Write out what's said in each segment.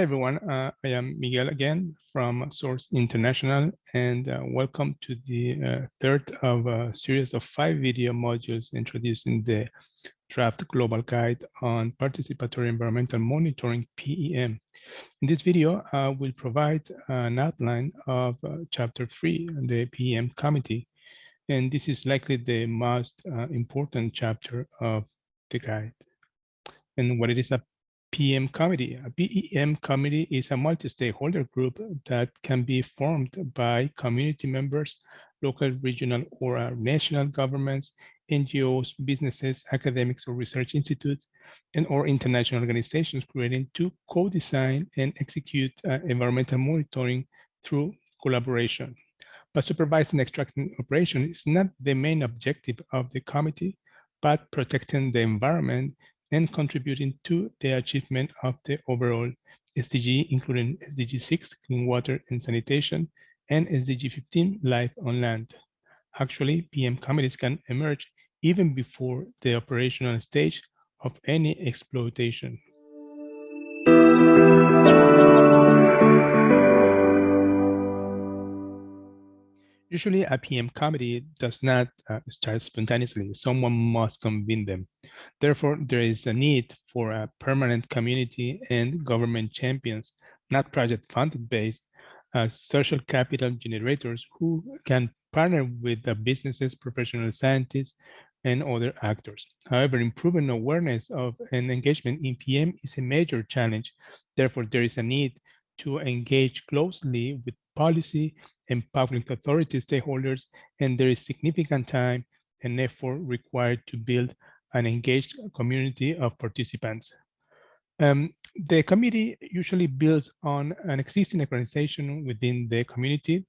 Hi, everyone. I am Miguel again from Source International, and welcome to the third of a series of 5 video modules introducing the draft global guide on participatory environmental monitoring, PEM. In this video, I will provide an outline of Chapter 3, the PEM Committee, and this is likely the most important chapter of the guide. And what it is a PEM committee. A PEM committee is a multi-stakeholder group that can be formed by community members, local, regional, or national governments, NGOs, businesses, academics, or research institutes, and or international organizations creating to co-design and execute environmental monitoring through collaboration. But supervising extracting operation is not the main objective of the committee, but protecting the environment and contributing to the achievement of the overall SDG, including SDG 6, clean water and sanitation, and SDG 15, life on land. Actually, PM committees can emerge even before the operational stage of any exploitation. Usually, a PM committee does not start spontaneously. Someone must convene them. Therefore, there is a need for a permanent community and government champions, not project-funded based, social capital generators who can partner with the businesses, professional scientists, and other actors. However, improving awareness of and engagement in PM is a major challenge. Therefore, there is a need to engage closely with policy and public authority stakeholders, and there is significant time and effort required to build an engaged community of participants. The committee usually builds on an existing organization within the community,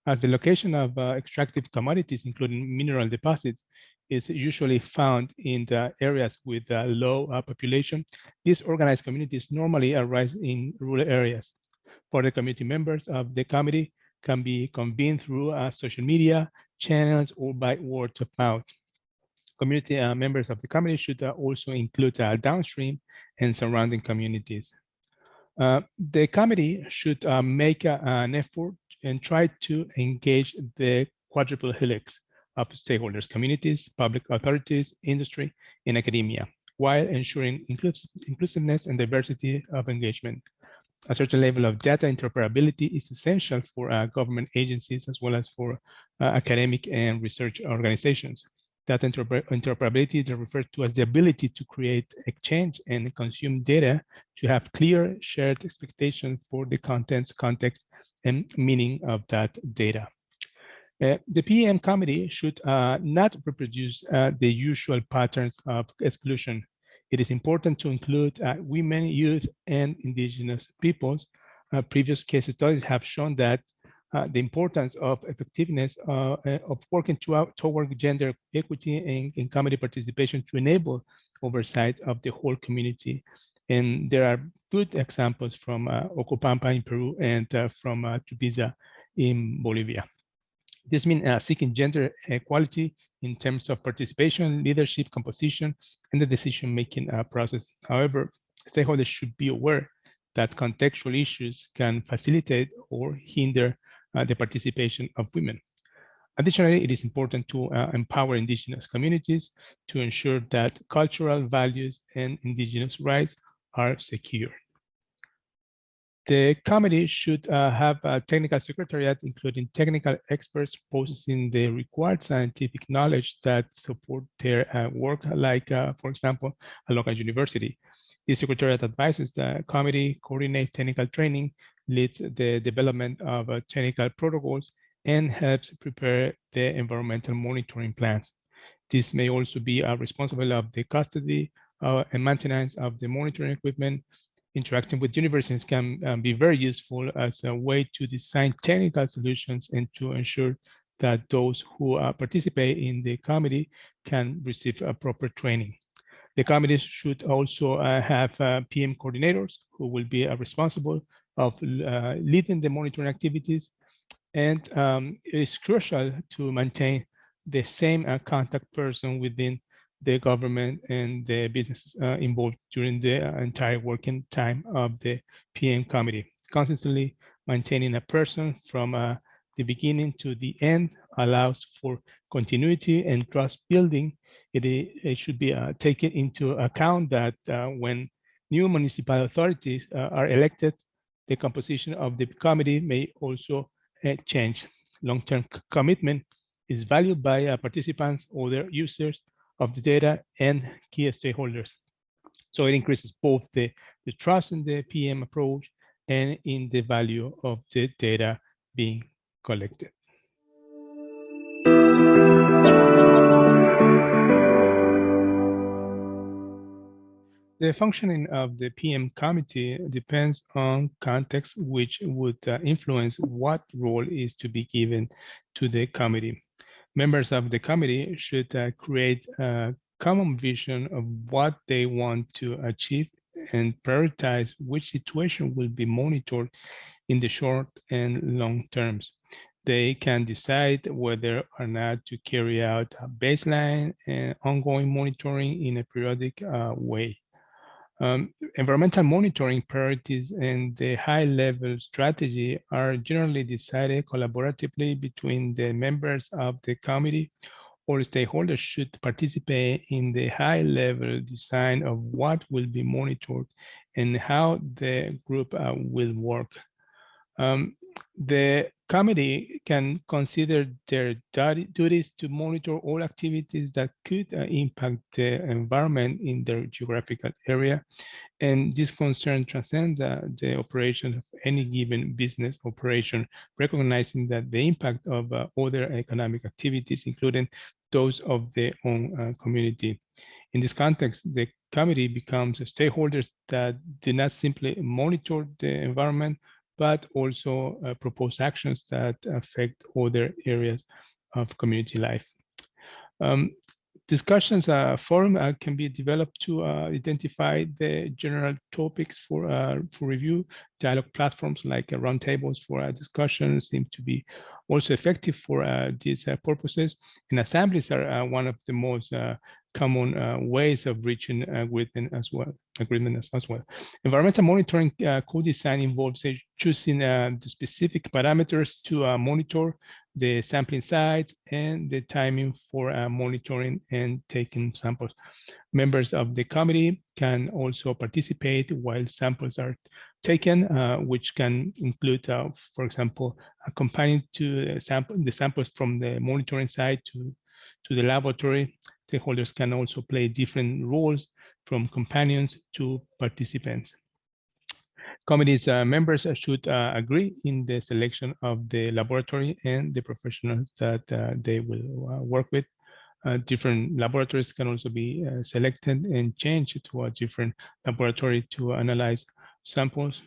as the location of extractive commodities, including mineral deposits, is usually found in the areas with a low population. These organized communities normally arise in rural areas. For the community members of the committee can be convened through social media channels or by word of mouth. Community members of the committee should also include downstream and surrounding communities. The committee should make an effort and try to engage the quadruple helix of stakeholders, communities, public authorities, industry, and academia, while ensuring inclusiveness and diversity of engagement. A certain level of data interoperability is essential for government agencies as well as for academic and research organizations. Data interoperability is referred to as the ability to create, exchange, and consume data to have clear shared expectations for the contents, context, and meaning of that data. The PEM committee should not reproduce the usual patterns of exclusion. It is important to include women, youth, and indigenous peoples. Previous case studies have shown that the importance of effectiveness of working toward gender equity and committee participation to enable oversight of the whole community. And there are good examples from Ocopampa in Peru and from Tupiza in Bolivia. This means seeking gender equality in terms of participation, leadership, composition, and the decision-making process. However, stakeholders should be aware that contextual issues can facilitate or hinder the participation of women. Additionally, it is important to empower indigenous communities to ensure that cultural values and indigenous rights are secure. The committee should have a technical secretariat, including technical experts possessing the required scientific knowledge that support their work, like, for example, a local university. The secretariat advises the committee, coordinates technical training, leads the development of technical protocols, and helps prepare the environmental monitoring plans. This may also be responsible of the custody and maintenance of the monitoring equipment. Interacting with universities can be very useful as a way to design technical solutions and to ensure that those who participate in the committee can receive proper training. The committee should also have PM coordinators who will be responsible of leading the monitoring activities. And it is crucial to maintain the same contact person within the government and the businesses involved during the entire working time of the PM committee. Consistently maintaining a person from the beginning to the end allows for continuity and trust building. It should be taken into account that when new municipal authorities are elected, the composition of the committee may also change. Long-term commitment is valued by participants, other users of the data, and key stakeholders. So it increases both the trust in the PM approach and in the value of the data being collected. The functioning of the PM committee depends on context, which would influence what role is to be given to the committee. Members of the committee should create a common vision of what they want to achieve and prioritize which situation will be monitored in the short and long terms. They can decide whether or not to carry out a baseline and ongoing monitoring in a periodic way. Environmental monitoring priorities and the high-level strategy are generally decided collaboratively between the members of the committee. All stakeholders should participate in the high-level design of what will be monitored and how the group will work. The committee can consider their duties to monitor all activities that could impact the environment in their geographical area. And this concern transcends the operation of any given business operation, recognizing that the impact of other economic activities, including those of their own community. In this context, the committee becomes stakeholders that do not simply monitor the environment, but also propose actions that affect other areas of community life. Discussions forum can be developed to identify the general topics for review. Dialogue platforms like roundtables for discussion seem to be also effective for these purposes. And assemblies are one of the most common ways of reaching agreement as well. Environmental monitoring co-design involves choosing the specific parameters to monitor the sampling sites and the timing for monitoring and taking samples. Members of the committee can also participate while samples are taken, which can include, for example, accompanying to the samples from the monitoring site to the laboratory. Stakeholders can also play different roles from companions to participants. Committee's members should agree in the selection of the laboratory and the professionals that they will work with. Different laboratories can also be selected and changed to a different laboratory to analyze samples.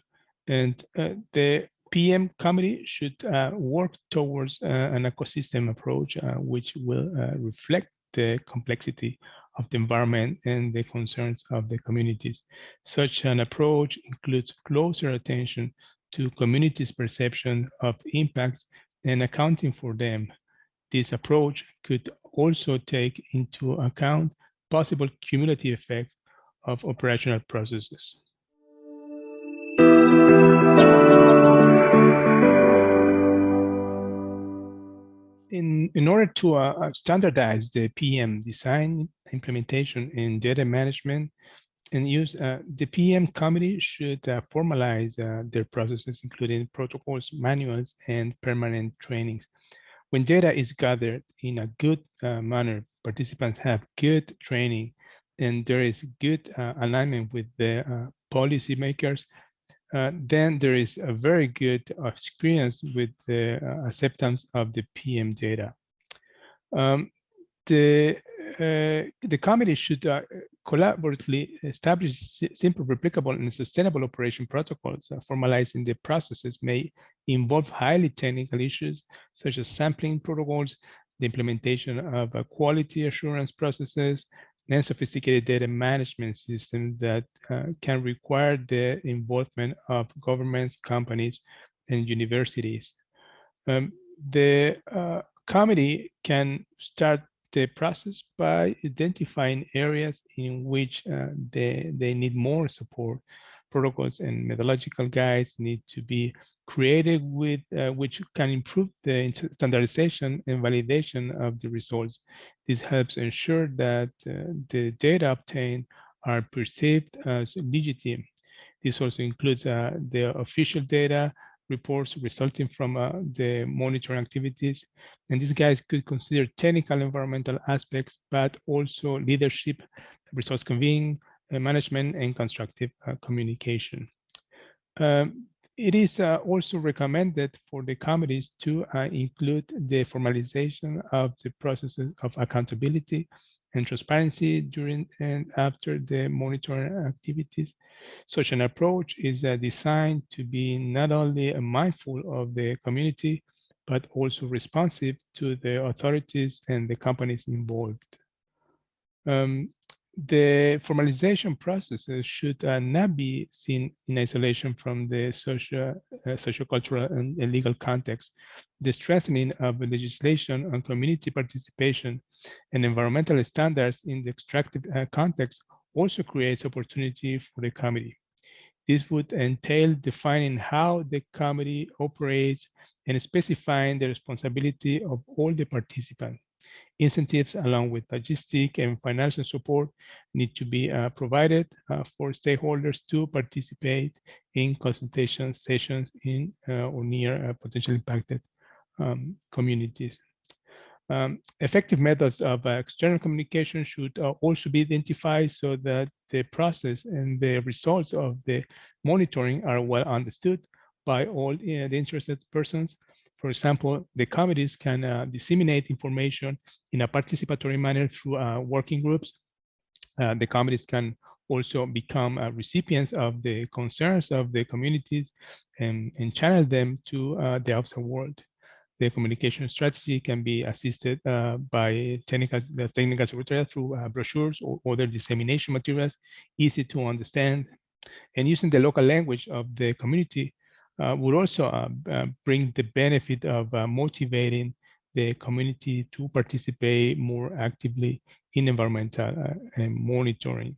And the PM committee should work towards an ecosystem approach, which will reflect the complexity of the environment and the concerns of the communities. Such an approach includes closer attention to communities' perception of impacts and accounting for them. This approach could also take into account possible cumulative effects of operational processes. In order to standardize the PM design, implementation, and data management and use, the PM committee should formalize their processes, including protocols, manuals, and permanent trainings. When data is gathered in a good manner, participants have good training, and there is good alignment with the policymakers, then there is a very good experience with the acceptance of the PM data. The committee should collaboratively establish simple, replicable, and sustainable operation protocols. Formalizing the processes may involve highly technical issues, such as sampling protocols, the implementation of quality assurance processes, and sophisticated data management systems that can require the involvement of governments, companies, and universities. The committee can start the process by identifying areas in which they need more support. Protocols and methodological guides need to be created with which can improve the standardization and validation of the results. This helps ensure that the data obtained are perceived as legitimate. This also includes the official data reports resulting from the monitoring activities. And these guys could consider technical environmental aspects, but also leadership, resource convening, management, and constructive communication. It is also recommended for the committees to include the formalization of the processes of accountability and transparency during and after the monitoring activities. Such an approach is designed to be not only mindful of the community, but also responsive to the authorities and the companies involved. The formalization processes should not be seen in isolation from the socio-cultural and legal context. The strengthening of the legislation on community participation and environmental standards in the extractive context also creates opportunity for the committee. This would entail defining how the committee operates and specifying the responsibility of all the participants. Incentives along with logistic and financial support need to be provided for stakeholders to participate in consultation sessions in or near potentially impacted communities. Effective methods of external communication should also be identified so that the process and the results of the monitoring are well understood by all the interested persons. For example, the committees can disseminate information in a participatory manner through working groups. The committees can also become recipients of the concerns of the communities and channel them to the outside world. The communication strategy can be assisted by the technical secretariat through brochures or other dissemination materials, easy to understand, and using the local language of the community would also bring the benefit of motivating the community to participate more actively in environmental monitoring.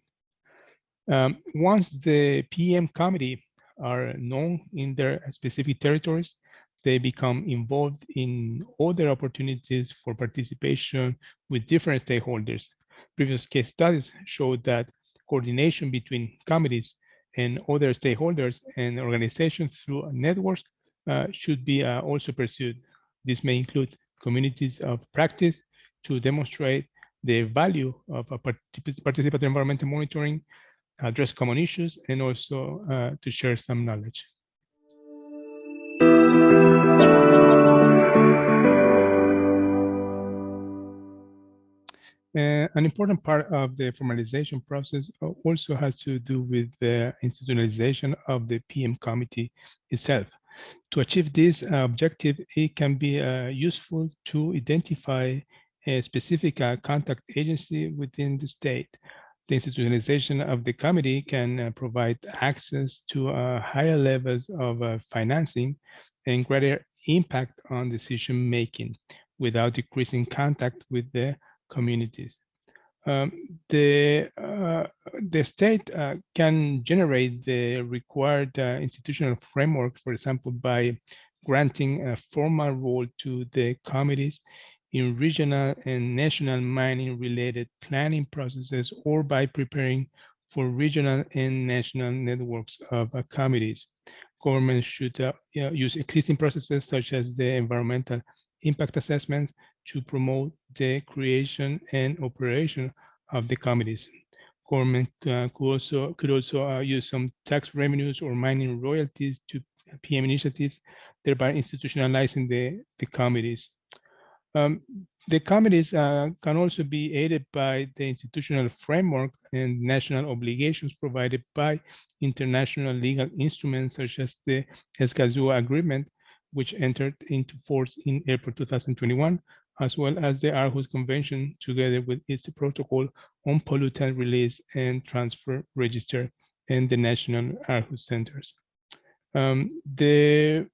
Once the PM committee are known in their specific territories, they become involved in other opportunities for participation with different stakeholders. Previous case studies showed that coordination between committees and other stakeholders and organizations through networks should be also pursued. This may include communities of practice to demonstrate the value of participatory environmental monitoring, address common issues, and also to share some knowledge. An important part of the formalization process also has to do with the institutionalization of the PM committee itself. To achieve this objective, it can be useful to identify a specific contact agency within the state. The institutionalization of the committee can provide access to higher levels of financing and greater impact on decision making without decreasing contact with the communities. The state can generate the required institutional framework, for example, by granting a formal role to the committees in regional and national mining-related planning processes, or by preparing for regional and national networks of committees. Governments should use existing processes such as the environmental impact assessments to promote the creation and operation of the committees. Government could also use some tax revenues or mining royalties to PM initiatives, thereby institutionalizing the committees. The committees can also be aided by the institutional framework and national obligations provided by international legal instruments such as the Escazú Agreement, which entered into force in April 2021, as well as the Aarhus Convention, together with its protocol on pollutant release and transfer register and the national Aarhus centers. The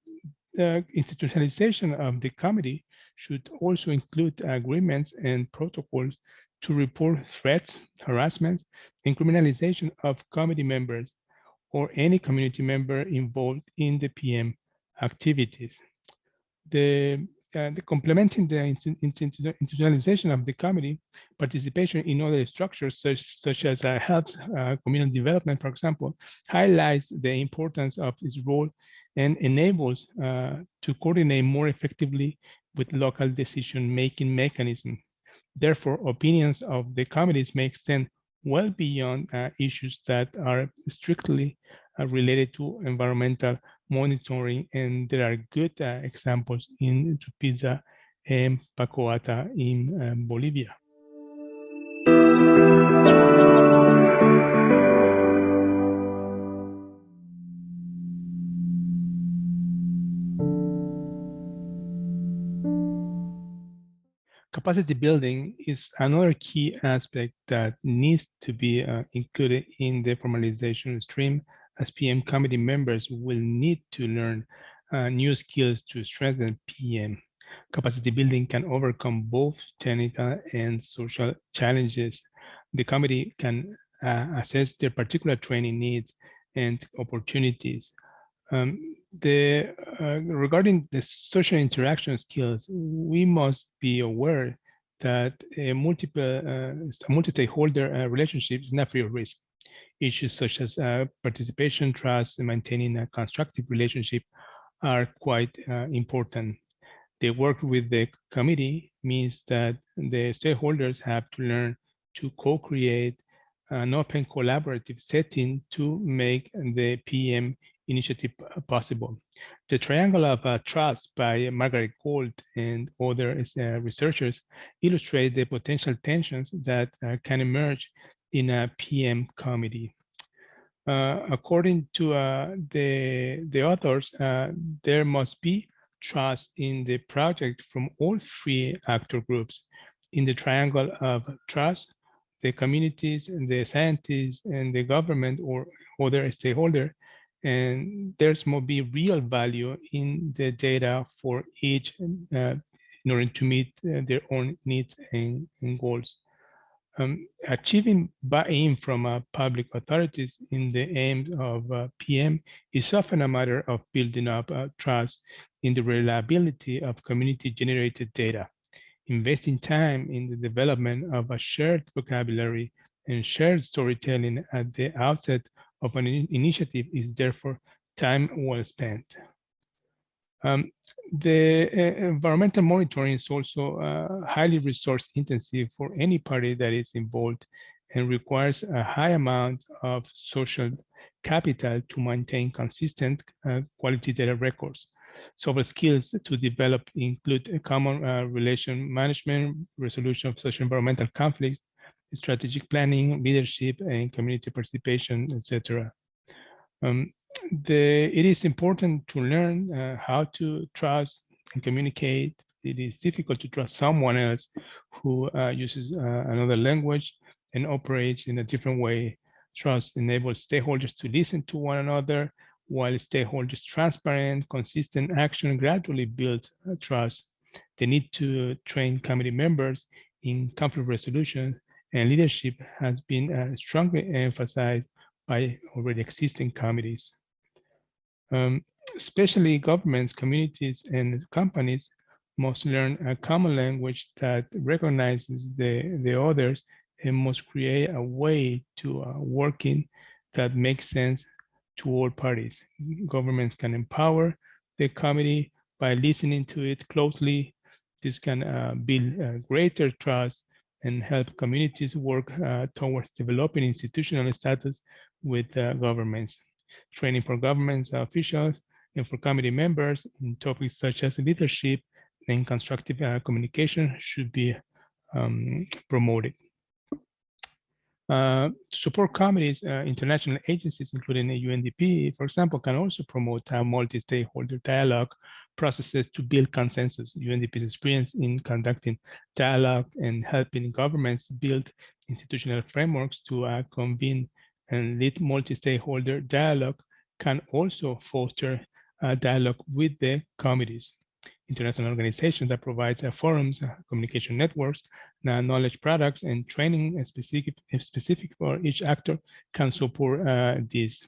institutionalization of the committee should also include agreements and protocols to report threats, harassment, and criminalization of committee members or any community member involved in the PM activities. The complementing the institutionalization of the committee, participation in other structures such as health, community development, for example, highlights the importance of its role and enables to coordinate more effectively with local decision-making mechanisms. Therefore, opinions of the committees may extend well beyond issues that are strictly related to environmental monitoring, and there are good examples in Tupiza and Pacoata in Bolivia. Capacity building is another key aspect that needs to be included in the formalization stream, as PM committee members will need to learn new skills to strengthen PM. Capacity building can overcome both technical and social challenges. The committee can assess their particular training needs and opportunities. Regarding the social interaction skills, we must be aware that a multi-stakeholder relationship is not free of risk. Issues such as participation, trust, and maintaining a constructive relationship are quite important. The work with the committee means that the stakeholders have to learn to co-create an open collaborative setting to make the PM initiative possible. The triangle of trust by Margaret Gold and other researchers illustrate the potential tensions that can emerge in a PM committee. According to the authors, there must be trust in the project from all three actor groups. In the triangle of trust, the communities, and the scientists, and the government or other stakeholder, and there's must be real value in the data for each in order to meet their own needs and goals. Achieving buy-in from public authorities in the aims of PM is often a matter of building up trust in the reliability of community-generated data. Investing time in the development of a shared vocabulary and shared storytelling at the outset of an initiative is therefore time well spent. The environmental monitoring is also highly resource intensive for any party that is involved and requires a high amount of social capital to maintain consistent quality data records. Soft skills to develop include a common relation management, resolution of social environmental conflicts, strategic planning, leadership, and community participation, etc. It is important to learn how to trust and communicate. It is difficult to trust someone else who uses another language and operates in a different way. Trust enables stakeholders to listen to one another, while stakeholders' transparent, consistent action gradually builds trust. The need to train committee members in conflict resolution and leadership has been strongly emphasized by already existing committees. Especially governments, communities, and companies must learn a common language that recognizes the others and must create a way to working that makes sense to all parties. Governments can empower the committee by listening to it closely. This can build greater trust and help communities work towards developing institutional status with governments. Training for government officials and for committee members in topics such as leadership and constructive communication should be promoted. To support committees, international agencies, including the UNDP, for example, can also promote multi-stakeholder dialogue processes to build consensus. UNDP's experience in conducting dialogue and helping governments build institutional frameworks to convene and lead multi-stakeholder dialogue can also foster dialogue with the committees. international organizations that provides forums, communication networks, knowledge products, and training specific for each actor can support this.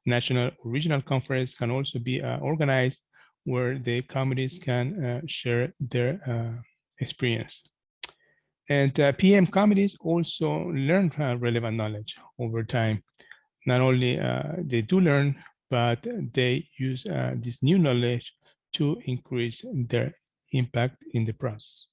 National regional conference can also be organized where the communities can share their experience. And PM committees also learn relevant knowledge over time. Not only they do learn, but they use this new knowledge to increase their impact in the process.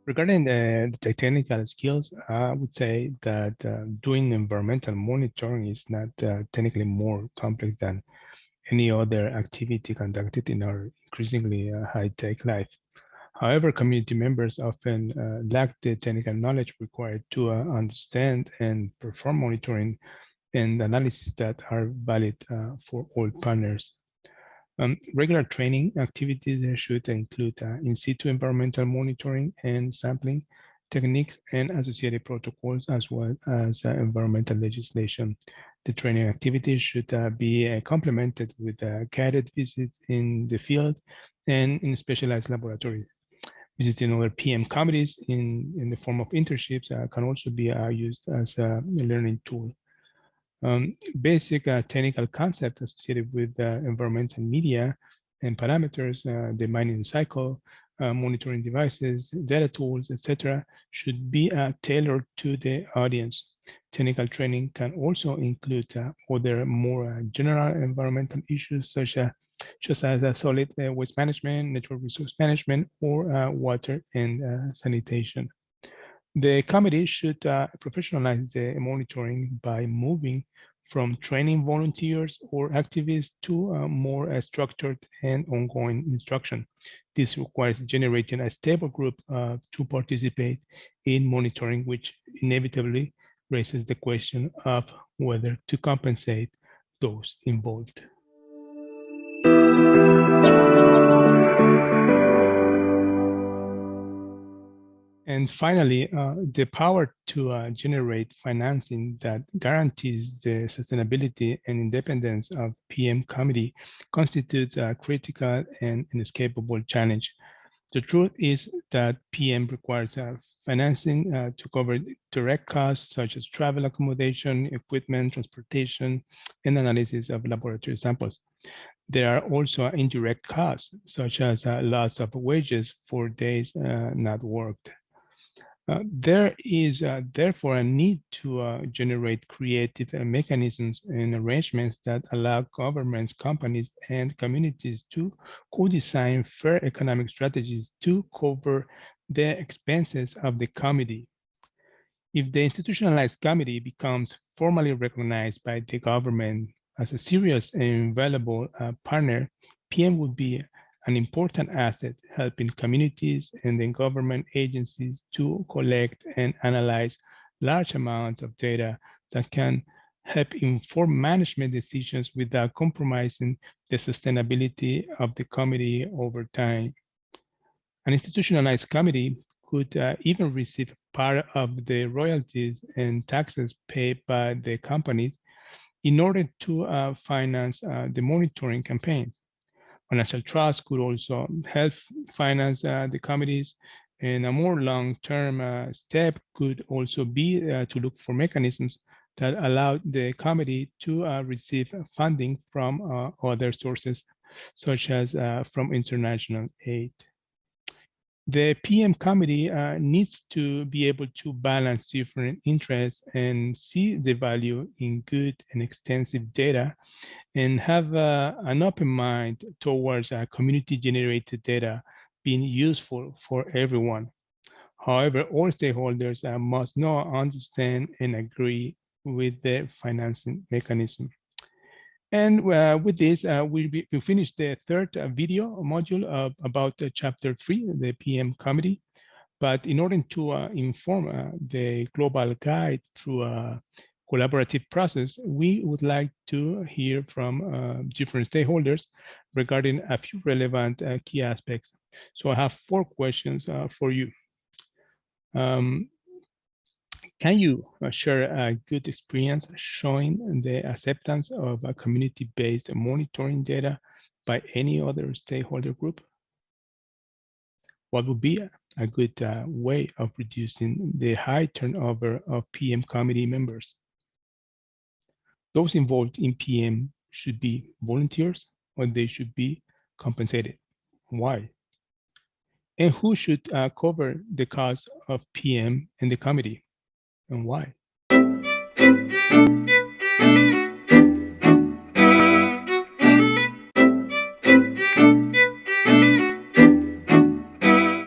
Regarding the technical skills, I would say that doing environmental monitoring is not technically more complex than any other activity conducted in our increasingly high-tech life. However, community members often lack the technical knowledge required to understand and perform monitoring and analysis that are valid for all partners. Regular training activities should include in situ environmental monitoring and sampling techniques and associated protocols, as well as environmental legislation. The training activities should be complemented with guided visits in the field and in specialized laboratories. Visiting other PM committees in the form of internships can also be used as a learning tool. Basic technical concepts associated with environmental media and parameters, the mining cycle, monitoring devices, data tools, etc., should be tailored to the audience. Technical training can also include other more general environmental issues such as solid waste management, natural resource management, or water and sanitation. The committee should professionalize the monitoring by moving from training volunteers or activists to more structured and ongoing instruction. This requires generating a stable group to participate in monitoring, which inevitably raises the question of whether to compensate those involved. And finally, the power to generate financing that guarantees the sustainability and independence of PM committee constitutes a critical and inescapable challenge. The truth is that PM requires financing to cover direct costs such as travel, accommodation, equipment, transportation, and analysis of laboratory samples. There are also indirect costs such as loss of wages for days not worked. There is therefore a need to generate creative mechanisms and arrangements that allow governments, companies, and communities to co-design fair economic strategies to cover the expenses of the committee. If the institutionalized committee becomes formally recognized by the government as a serious and valuable partner, PM would be an important asset, helping communities and then government agencies to collect and analyze large amounts of data that can help inform management decisions without compromising the sustainability of the committee over time. An institutionalized committee could even receive part of the royalties and taxes paid by the companies in order to finance the monitoring campaigns. Financial trust could also help finance the committees, and a more long-term step could also be to look for mechanisms that allow the committee to receive funding from other sources, such as from international aid. The PM committee needs to be able to balance different interests and see the value in good and extensive data, and have an open mind towards community-generated data being useful for everyone. However, all stakeholders must know, understand, and agree with the financing mechanism. And with this, we finish the third video module about chapter 3, the PM committee. But in order to inform the global guide through a collaborative process, we would like to hear from different stakeholders regarding a few relevant key aspects. So I have 4 questions for you. Can you share a good experience showing the acceptance of a community-based monitoring data by any other stakeholder group? What would be a good way of reducing the high turnover of PM committee members? Those involved in PM should be volunteers or they should be compensated. Why? And who should cover the cost of PM and the committee and why?